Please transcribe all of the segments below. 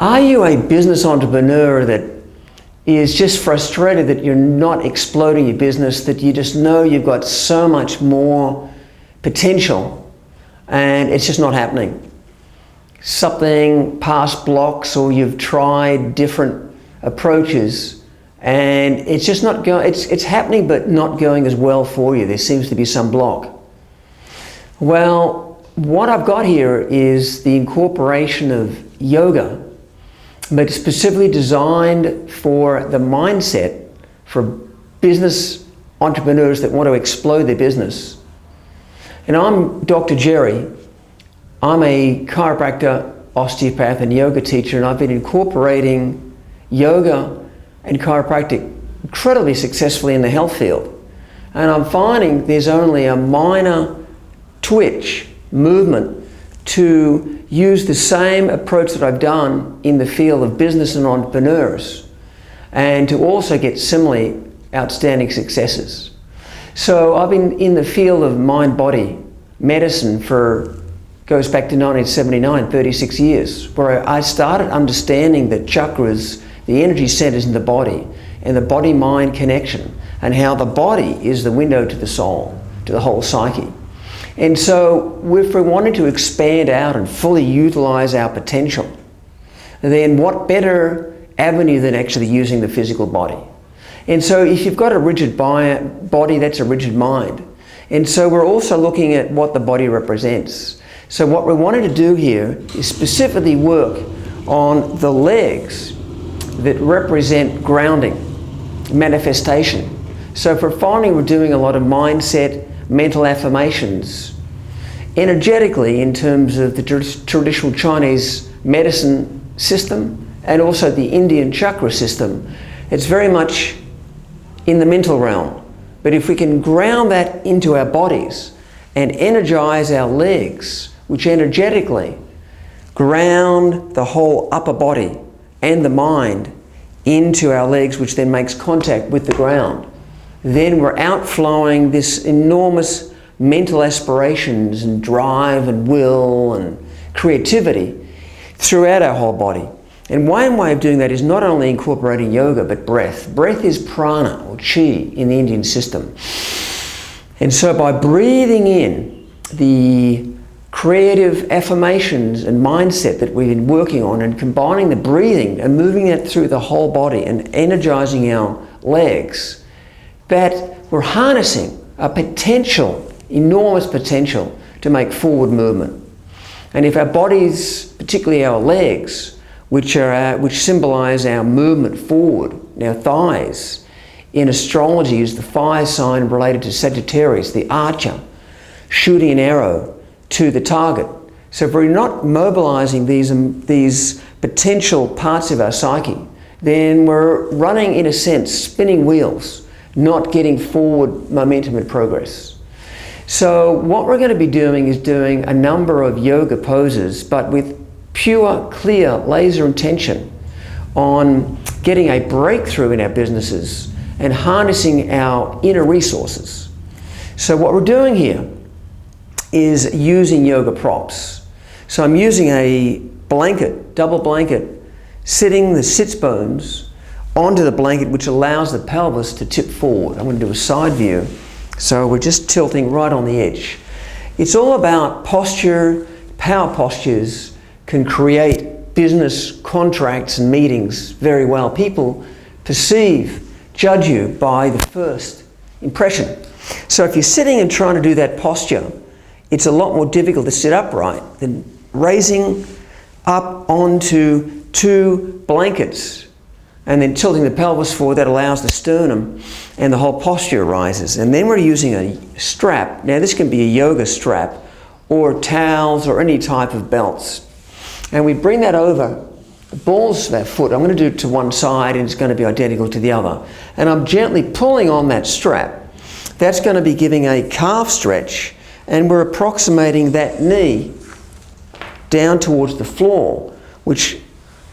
Are you a business entrepreneur that is just frustrated that you're not exploding your business, that you just know you've got so much more potential and it's just not happening? Something past blocks, or you've tried different approaches and it's just not going, it's happening but not going as well for you. There seems to be some block. Well, what I've got here is the incorporation of yoga, but specifically designed for the mindset for business entrepreneurs that want to explode their business. And I'm Dr. Jerry. I'm a chiropractor, osteopath, and yoga teacher, and I've been incorporating yoga and chiropractic incredibly successfully in the health field. And I'm finding there's only a minor twitch movement to use the same approach that I've done in the field of business and entrepreneurs, and to also get similarly outstanding successes. So I've been in the field of mind-body medicine goes back to 1979, 36 years, where I started understanding the chakras, the energy centers in the body, and the body-mind connection, and how the body is the window to the soul, to the whole psyche. And so if we're wanting to expand out and fully utilize our potential, then what better avenue than actually using the physical body? And so if you've got a rigid body, that's a rigid mind. And so we're also looking at what the body represents. So what we're wanting to do here is specifically work on the legs that represent grounding, manifestation. So if we're finding we're doing a lot of mindset, mental affirmations, energetically in terms of the traditional Chinese medicine system and also the Indian chakra system, it's very much in the mental realm. But if we can ground that into our bodies and energize our legs, which energetically ground the whole upper body and the mind into our legs, which then makes contact with the ground, then we're outflowing this enormous mental aspirations and drive and will and creativity throughout our whole body. And one way of doing that is not only incorporating yoga, but breath. Breath is prana, or chi, in the Indian system. And so by breathing in the creative affirmations and mindset that we've been working on, and combining the breathing and moving it through the whole body and energizing our legs, that we're harnessing a potential, enormous potential to make forward movement. And if our bodies, particularly our legs, which symbolize our movement forward, our thighs, in astrology is the fire sign related to Sagittarius, the archer, shooting an arrow to the target. So if we're not mobilizing these potential parts of our psyche, then we're running, in a sense, spinning wheels, not getting forward momentum and progress. So what we're going to be doing is doing a number of yoga poses, but with pure, clear, laser intention on getting a breakthrough in our businesses and harnessing our inner resources. So what we're doing here is using yoga props. So I'm using a blanket, double blanket, sitting the sits bones onto the blanket, which allows the pelvis to tip forward. I'm going to do a side view. So we're just tilting right on the edge. It's all about posture. Power postures can create business contracts and meetings very well. People judge you by the first impression. So if you're sitting and trying to do that posture, it's a lot more difficult to sit upright than raising up onto two blankets and then tilting the pelvis forward. That allows the sternum and the whole posture rises. And then we're using a strap. Now this can be a yoga strap or towels or any type of belts. And we bring that over the balls of our foot. I'm going to do it to one side and it's going to be identical to the other. And I'm gently pulling on that strap. That's going to be giving a calf stretch, and we're approximating that knee down towards the floor, which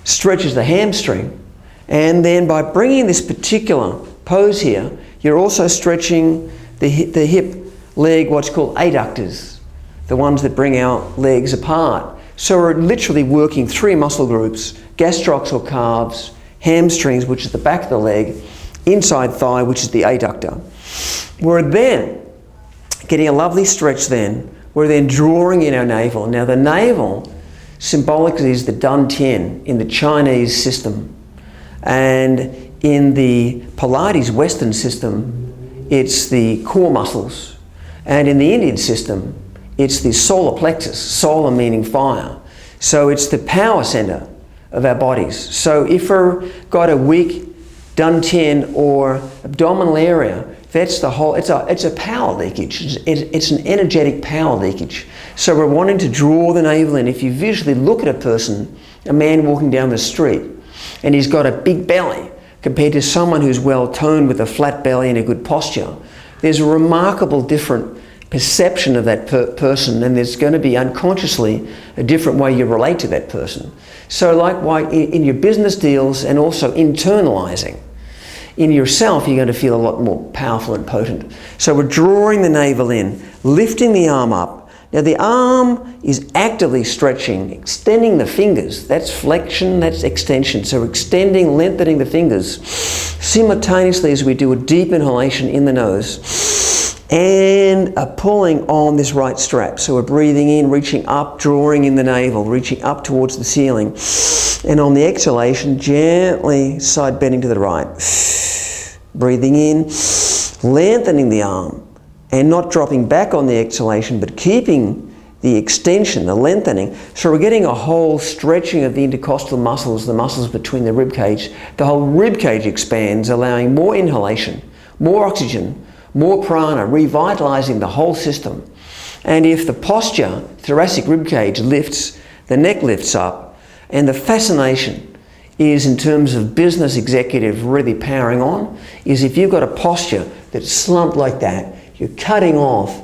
stretches the hamstring. And then by bringing this particular pose here, you're also stretching the hip leg, what's called adductors, the ones that bring our legs apart. So we're literally working 3 muscle groups: gastrocs or calves, hamstrings, which is the back of the leg, inside thigh, which is the adductor. We're then getting a lovely stretch then. We're then drawing in our navel. Now the navel symbolically is the dantian in the Chinese system. And in the Pilates Western system, it's the core muscles. And in the Indian system, it's the solar plexus, solar meaning fire. So it's the power center of our bodies. So if we've got a weak dantian or abdominal area, that's the whole, it's a power leakage. It's an energetic power leakage. So we're wanting to draw the navel in. If you visually look at a person, a man walking down the street, and he's got a big belly compared to someone who's well toned with a flat belly and a good posture, there's a remarkable different perception of that person, and there's going to be unconsciously a different way you relate to that person. So likewise in your business deals, and also internalizing in yourself, you're going to feel a lot more powerful and potent. So we're drawing the navel in, lifting the arm up. Now the arm is actively stretching, extending the fingers. That's flexion, that's extension. So we're extending, lengthening the fingers simultaneously as we do a deep inhalation in the nose and pulling on this right strap. So we're breathing in, reaching up, drawing in the navel, reaching up towards the ceiling. And on the exhalation, gently side bending to the right. Breathing in, lengthening the arm, and not dropping back on the exhalation, but keeping the extension, the lengthening. So we're getting a whole stretching of the intercostal muscles, the muscles between the rib cage. The whole rib cage expands, allowing more inhalation, more oxygen, more prana, revitalizing the whole system. And if the posture, thoracic rib cage lifts, the neck lifts up, and the fascination is, in terms of business executive really powering on, is if you've got a posture that's slumped like that, you're cutting off,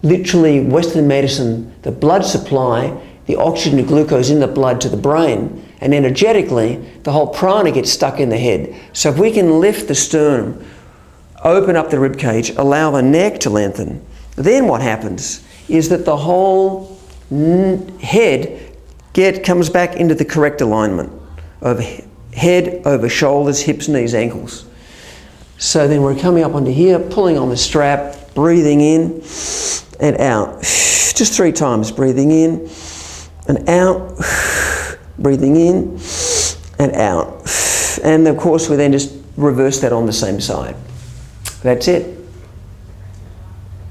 literally Western medicine, the blood supply, the oxygen and glucose in the blood to the brain, and energetically, the whole prana gets stuck in the head. So if we can lift the sternum, open up the rib cage, allow the neck to lengthen, then what happens is that the whole head comes back into the correct alignment of head over shoulders, hips, knees, ankles. So then we're coming up onto here, pulling on the strap, breathing in and out. Just 3 times, breathing in and out, breathing in and out. And of course we then just reverse that on the same side. That's it.